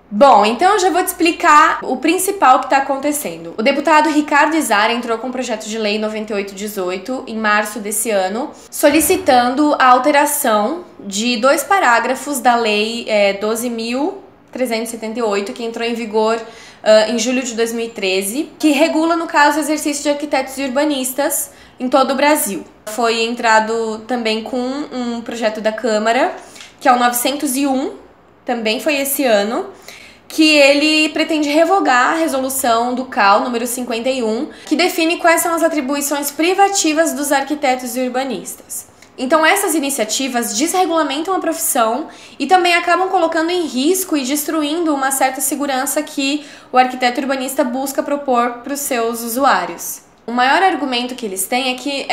Bom, então eu já vou te explicar o principal que está acontecendo. O deputado Ricardo Izar entrou com o projeto de lei 9818 em março desse ano, solicitando a alteração de 2 parágrafos da lei 12.378, que entrou em vigor em julho de 2013, que regula, no caso, o exercício de arquitetos e urbanistas em todo o Brasil. Foi entrado também com um projeto da Câmara, que é o 901, também foi esse ano, que ele pretende revogar a resolução do CAL número 51, que define quais são as atribuições privativas dos arquitetos e urbanistas. Então essas iniciativas desregulamentam a profissão e também acabam colocando em risco e destruindo uma certa segurança que o arquiteto urbanista busca propor para os seus usuários. O maior argumento que eles têm é que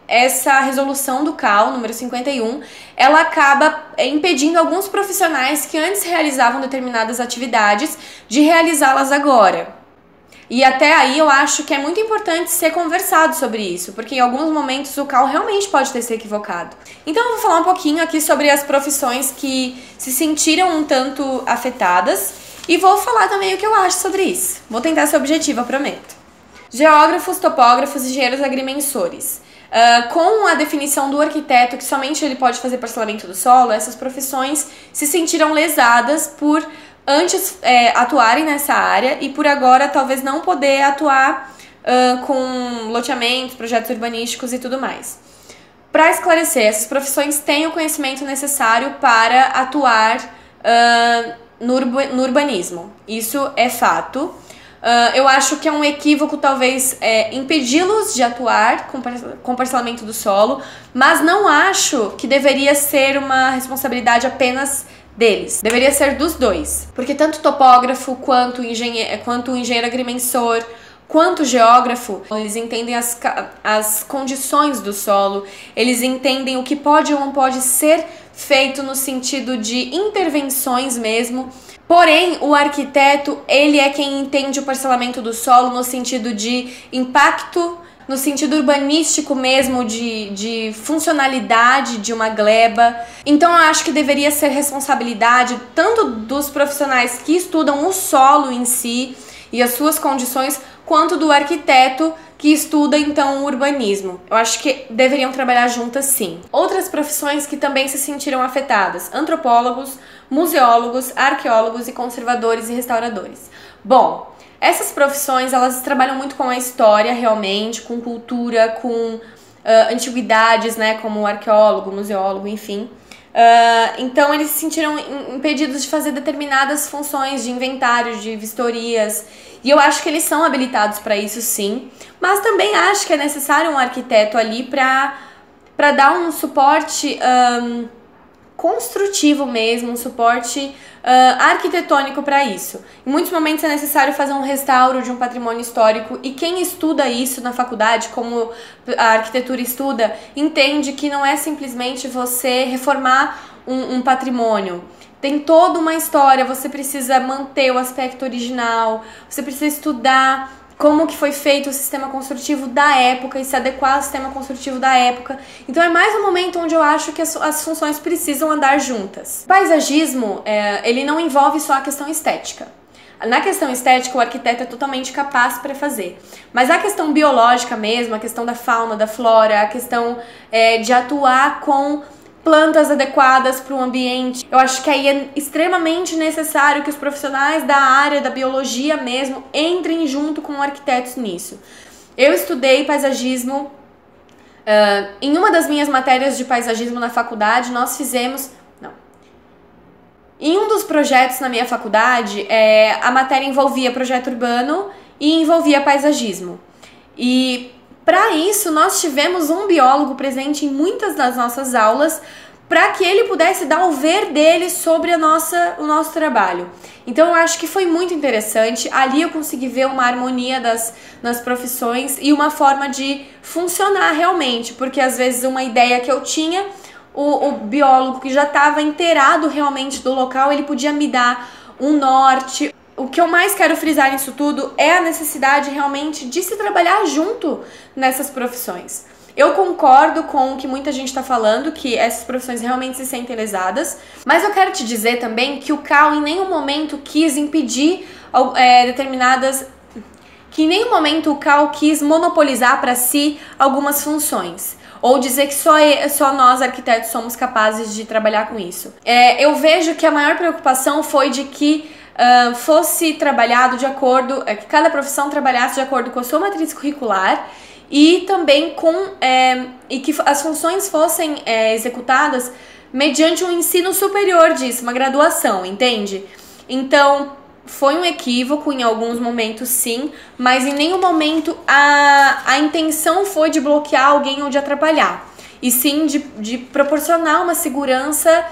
essa resolução do CAL, número 51, ela acaba impedindo alguns profissionais que antes realizavam determinadas atividades de realizá-las agora. E até aí eu acho que é muito importante ser conversado sobre isso, porque em alguns momentos o CAL realmente pode ter se equivocado. Então eu vou falar um pouquinho aqui sobre as profissões que se sentiram um tanto afetadas e vou falar também o que eu acho sobre isso. Vou tentar ser objetiva, prometo. Geógrafos, topógrafos e engenheiros agrimensores. Com a definição do arquiteto que somente ele pode fazer parcelamento do solo, essas profissões se sentiram lesadas por antes atuarem nessa área e por agora talvez não poder atuar com loteamentos, projetos urbanísticos e tudo mais. Para esclarecer, essas profissões têm o conhecimento necessário para atuar no urbanismo. Isso é fato. Eu acho que é um equívoco, talvez, impedi-los de atuar com parcelamento do solo, mas não acho que deveria ser uma responsabilidade apenas deles. Deveria ser dos dois. Porque tanto topógrafo, quanto engenheiro agrimensor, quanto geógrafo, eles entendem as condições do solo, eles entendem o que pode ou não pode ser feito no sentido de intervenções mesmo. Porém, o arquiteto, ele é quem entende o parcelamento do solo no sentido de impacto, no sentido urbanístico mesmo, de funcionalidade de uma gleba. Então eu acho que deveria ser responsabilidade tanto dos profissionais que estudam o solo em si e as suas condições, quanto do arquiteto que estuda então o urbanismo. Eu acho que deveriam trabalhar juntas, sim. Outras profissões que também se sentiram afetadas: antropólogos, museólogos, arqueólogos e conservadores e restauradores. Bom, essas profissões, elas trabalham muito com a história realmente, com cultura, com antiguidades, né, como arqueólogo, museólogo, enfim. Então eles se sentiram impedidos de fazer determinadas funções de inventário, de vistorias, e eu acho que eles são habilitados para isso, sim, mas também acho que é necessário um arquiteto ali para dar um suporte construtivo mesmo, um suporte arquitetônico para isso. Em muitos momentos é necessário fazer um restauro de um patrimônio histórico, e quem estuda isso na faculdade, como a arquitetura estuda, entende que não é simplesmente você reformar um patrimônio. Tem toda uma história, você precisa manter o aspecto original, você precisa estudar como que foi feito o sistema construtivo da época e se adequar ao sistema construtivo da época. Então é mais um momento onde eu acho que as funções precisam andar juntas. O paisagismo, ele não envolve só a questão estética. Na questão estética, o arquiteto é totalmente capaz para fazer. Mas a questão biológica mesmo, a questão da fauna, da flora, a questão de atuar com plantas adequadas para o ambiente, eu acho que aí é extremamente necessário que os profissionais da área da biologia mesmo entrem junto com arquitetos nisso. Eu estudei paisagismo, em uma das minhas matérias de paisagismo na faculdade, nós fizemos... Em um dos projetos na minha faculdade, a matéria envolvia projeto urbano e envolvia paisagismo. E para isso, nós tivemos um biólogo presente em muitas das nossas aulas para que ele pudesse dar o ver dele sobre o nosso trabalho. Então eu acho que foi muito interessante. Ali eu consegui ver uma harmonia nas profissões e uma forma de funcionar realmente, porque às vezes uma ideia que eu tinha, o biólogo que já estava inteirado realmente do local, ele podia me dar um norte. O que eu mais quero frisar nisso tudo é a necessidade realmente de se trabalhar junto nessas profissões. Eu concordo com o que muita gente está falando, que essas profissões realmente se sentem lesadas, mas eu quero te dizer também que o CAL em nenhum momento quis impedir que em nenhum momento o CAL quis monopolizar para si algumas funções, ou dizer que só nós arquitetos somos capazes de trabalhar com isso. Eu vejo que a maior preocupação foi de que fosse trabalhado de acordo, que cada profissão trabalhasse de acordo com a sua matriz curricular e também e que as funções fossem executadas mediante um ensino superior disso, uma graduação, entende? Então, foi um equívoco em alguns momentos, sim, mas em nenhum momento a intenção foi de bloquear alguém ou de atrapalhar, e sim de proporcionar uma segurança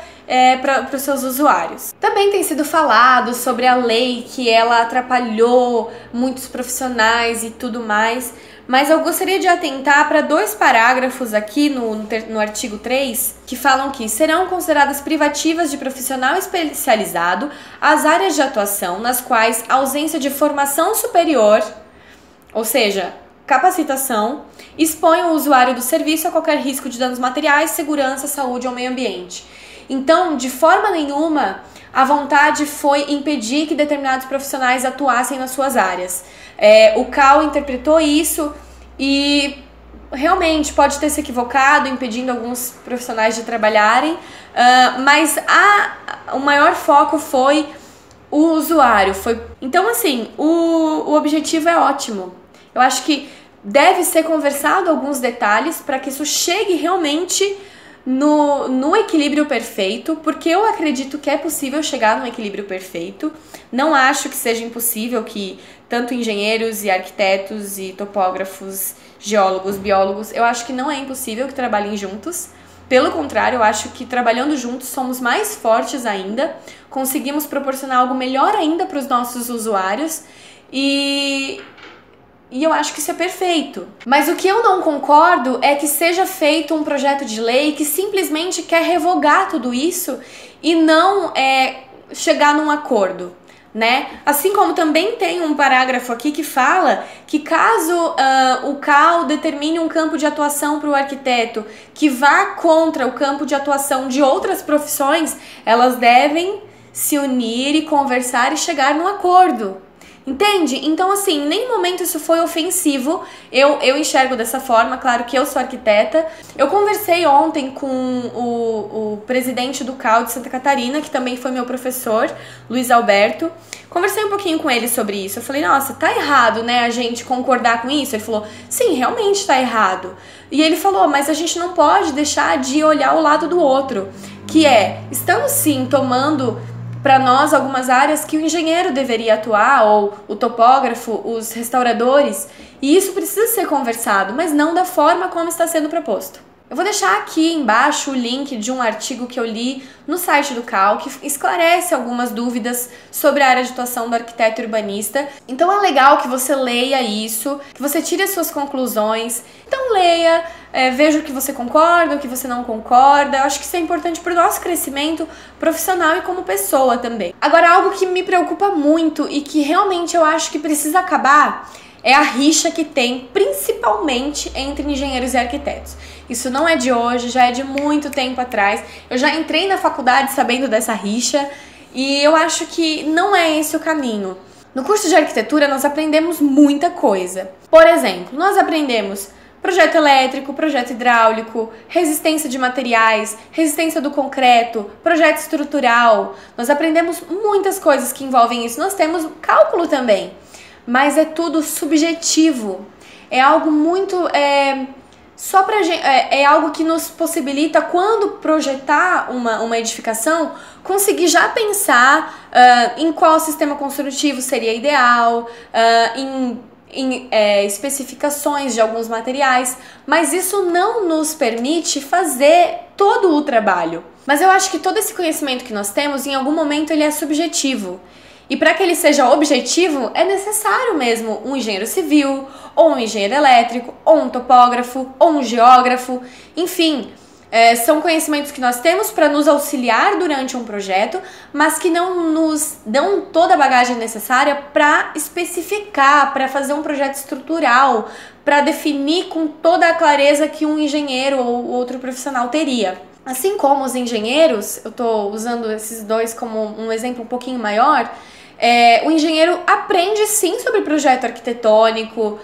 para os seus usuários. Também tem sido falado sobre a lei, que ela atrapalhou muitos profissionais e tudo mais, mas eu gostaria de atentar para 2 parágrafos aqui no artigo 3, que falam que serão consideradas privativas de profissional especializado as áreas de atuação nas quais a ausência de formação superior, ou seja, capacitação, expõe o usuário do serviço a qualquer risco de danos materiais, segurança, saúde ou meio ambiente. Então, de forma nenhuma, a vontade foi impedir que determinados profissionais atuassem nas suas áreas. O CAL interpretou isso e realmente pode ter se equivocado, impedindo alguns profissionais de trabalharem, mas o maior foco foi o usuário. Então, assim, o objetivo é ótimo. Eu acho que deve ser conversado alguns detalhes para que isso chegue realmente no equilíbrio perfeito, porque eu acredito que é possível chegar no equilíbrio perfeito. Não acho que seja impossível que tanto engenheiros e arquitetos e topógrafos, geólogos, biólogos, eu acho que não é impossível que trabalhem juntos. Pelo contrário, eu acho que trabalhando juntos somos mais fortes ainda, conseguimos proporcionar algo melhor ainda para os nossos usuários e eu acho que isso é perfeito. Mas o que eu não concordo é que seja feito um projeto de lei que simplesmente quer revogar tudo isso e não chegar num acordo, né? Assim como também tem um parágrafo aqui que fala que caso o CAL determine um campo de atuação para o arquiteto que vá contra o campo de atuação de outras profissões, elas devem se unir e conversar e chegar num acordo. Entende? Então, assim, em nenhum momento isso foi ofensivo. Eu enxergo dessa forma, claro que eu sou arquiteta. Eu conversei ontem com o presidente do CAL de Santa Catarina, que também foi meu professor, Luiz Alberto. Conversei um pouquinho com ele sobre isso. Eu falei, nossa, tá errado, né, a gente concordar com isso? Ele falou, sim, realmente tá errado. E ele falou, mas a gente não pode deixar de olhar o lado do outro, que estamos sim tomando para nós algumas áreas que o engenheiro deveria atuar, ou o topógrafo, os restauradores, e isso precisa ser conversado, mas não da forma como está sendo proposto. Eu vou deixar aqui embaixo o link de um artigo que eu li no site do CAL, que esclarece algumas dúvidas sobre a área de atuação do arquiteto urbanista. Então é legal que você leia isso, que você tire as suas conclusões. Então leia, veja o que você concorda, o que você não concorda. Eu acho que isso é importante para o nosso crescimento profissional e como pessoa também. Agora, algo que me preocupa muito e que realmente eu acho que precisa acabar é a rixa que tem, principalmente entre engenheiros e arquitetos. Isso não é de hoje, já é de muito tempo atrás. Eu já entrei na faculdade sabendo dessa rixa e eu acho que não é esse o caminho. No curso de arquitetura nós aprendemos muita coisa. Por exemplo, nós aprendemos projeto elétrico, projeto hidráulico, resistência de materiais, resistência do concreto, projeto estrutural. Nós aprendemos muitas coisas que envolvem isso. Nós temos cálculo também, mas é tudo subjetivo. É algo muito só pra gente, é algo que nos possibilita, quando projetar uma edificação, conseguir já pensar em qual sistema construtivo seria ideal, em especificações de alguns materiais, mas isso não nos permite fazer todo o trabalho. Mas eu acho que todo esse conhecimento que nós temos, em algum momento ele é subjetivo. E para que ele seja objetivo, é necessário mesmo um engenheiro civil, ou um engenheiro elétrico, ou um topógrafo, ou um geógrafo, enfim. São conhecimentos que nós temos para nos auxiliar durante um projeto, mas que não nos dão toda a bagagem necessária para especificar, para fazer um projeto estrutural, para definir com toda a clareza que um engenheiro ou outro profissional teria. Assim como os engenheiros, eu estou usando esses dois como um exemplo um pouquinho maior, o engenheiro aprende sim sobre projeto arquitetônico,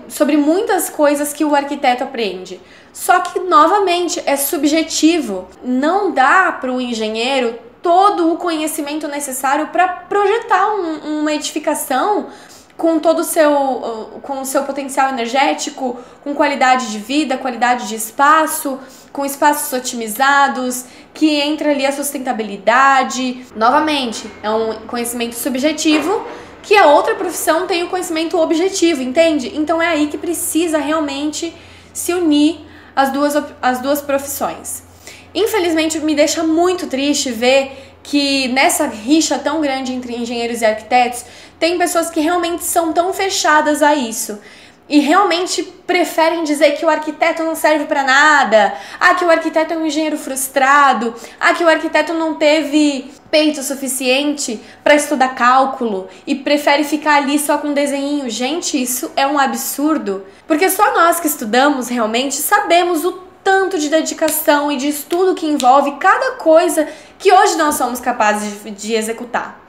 sobre muitas coisas que o arquiteto aprende. Só que, novamente, é subjetivo. Não dá para o engenheiro todo o conhecimento necessário para projetar uma edificação com todo o seu potencial energético, com qualidade de vida, qualidade de espaço, com espaços otimizados, que entra ali a sustentabilidade. Novamente, é um conhecimento subjetivo que a outra profissão tem o conhecimento objetivo, entende? Então é aí que precisa realmente se unir as duas profissões. Infelizmente, me deixa muito triste ver que nessa rixa tão grande entre engenheiros e arquitetos, tem pessoas que realmente são tão fechadas a isso e realmente preferem dizer que o arquiteto não serve para nada, que o arquiteto é um engenheiro frustrado, que o arquiteto não teve peito suficiente para estudar cálculo e prefere ficar ali só com desenho. Gente, isso é um absurdo, porque só nós que estudamos realmente sabemos o tanto de dedicação e de estudo que envolve cada coisa que hoje nós somos capazes de executar.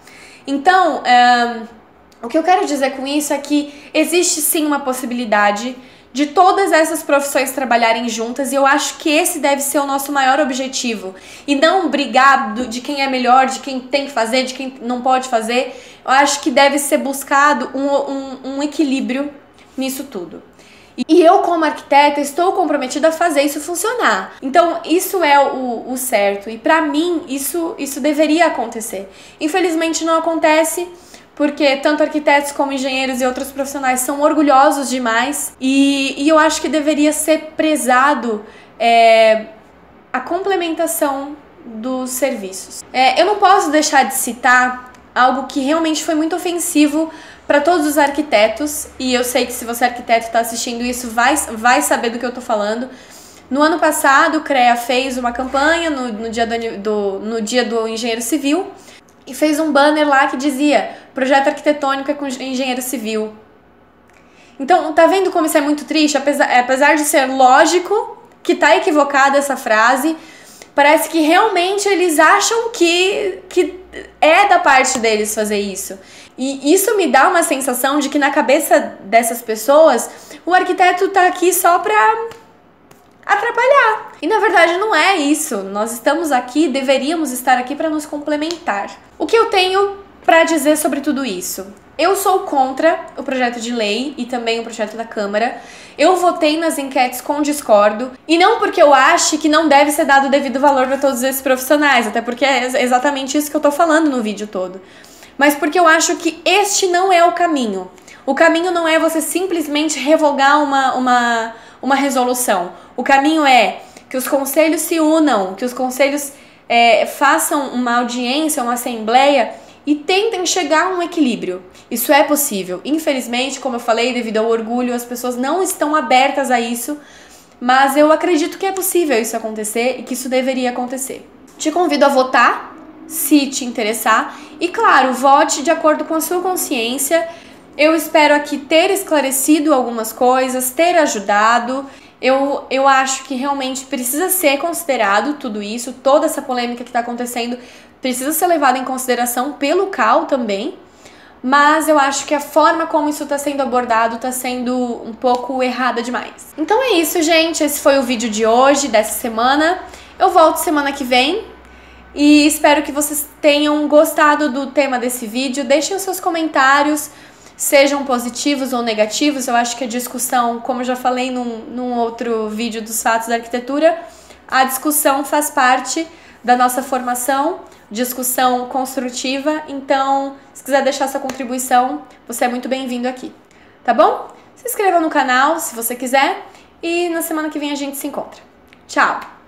Então, o que eu quero dizer com isso é que existe sim uma possibilidade de todas essas profissões trabalharem juntas, e eu acho que esse deve ser o nosso maior objetivo, e não brigar de quem é melhor, de quem tem que fazer, de quem não pode fazer. Eu acho que deve ser buscado um equilíbrio nisso tudo. E eu, como arquiteta, estou comprometida a fazer isso funcionar. Então, isso é o certo. E pra mim, isso deveria acontecer. Infelizmente, não acontece, porque tanto arquitetos como engenheiros e outros profissionais são orgulhosos demais. E eu acho que deveria ser prezado a complementação dos serviços. Eu não posso deixar de citar algo que realmente foi muito ofensivo para todos os arquitetos, e eu sei que se você é arquiteto e está assistindo isso, vai saber do que eu tô falando. No ano passado, o CREA fez uma campanha no dia do engenheiro civil e fez um banner lá que dizia: projeto arquitetônico é com engenheiro civil. Então, tá vendo como isso é muito triste? Apesar de ser lógico que tá equivocada essa frase, parece que realmente eles acham que é da parte deles fazer isso. E isso me dá uma sensação de que na cabeça dessas pessoas, o arquiteto tá aqui só pra atrapalhar. E na verdade não é isso. Nós estamos aqui, deveríamos estar aqui para nos complementar. O que eu tenho para dizer sobre tudo isso? Eu sou contra o projeto de lei e também o projeto da Câmara. Eu votei nas enquetes com discordo, e não porque eu ache que não deve ser dado o devido valor para todos esses profissionais, até porque é exatamente isso que eu tô falando no vídeo todo, mas porque eu acho que este não é o caminho. O caminho não é você simplesmente revogar uma resolução. O caminho é que os conselhos se unam, que os conselhos façam uma audiência, uma assembleia e tentem chegar a um equilíbrio. Isso é possível. Infelizmente, como eu falei, devido ao orgulho, as pessoas não estão abertas a isso, mas eu acredito que é possível isso acontecer e que isso deveria acontecer. Te convido a votar, se te interessar, e claro, vote de acordo com a sua consciência. Eu espero aqui ter esclarecido algumas coisas, ter ajudado. Eu acho que realmente precisa ser considerado tudo isso, toda essa polêmica que está acontecendo precisa ser levada em consideração pelo CAL também, mas eu acho que a forma como isso está sendo abordado está sendo um pouco errada demais. Então é isso, gente, esse foi o vídeo de hoje, dessa semana. Eu volto semana que vem e espero que vocês tenham gostado do tema desse vídeo. Deixem os seus comentários, sejam positivos ou negativos. Eu acho que a discussão, como eu já falei num outro vídeo dos fatos da arquitetura, a discussão faz parte da nossa formação, discussão construtiva. Então, se quiser deixar sua contribuição, você é muito bem-vindo aqui, tá bom? Se inscreva no canal se você quiser e na semana que vem a gente se encontra. Tchau!